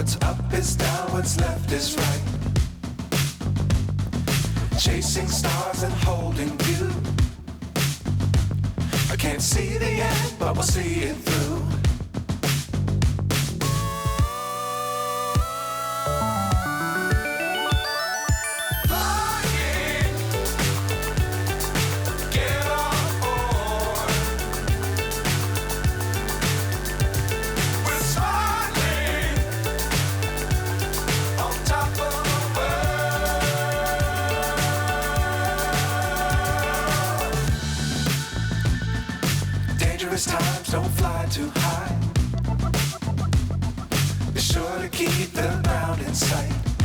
What's up is down, what's left is right. Chasing stars and holding you. I can't see the end, but we'll see it through. Times don't fly too high. Be sure to keep the ground in sight.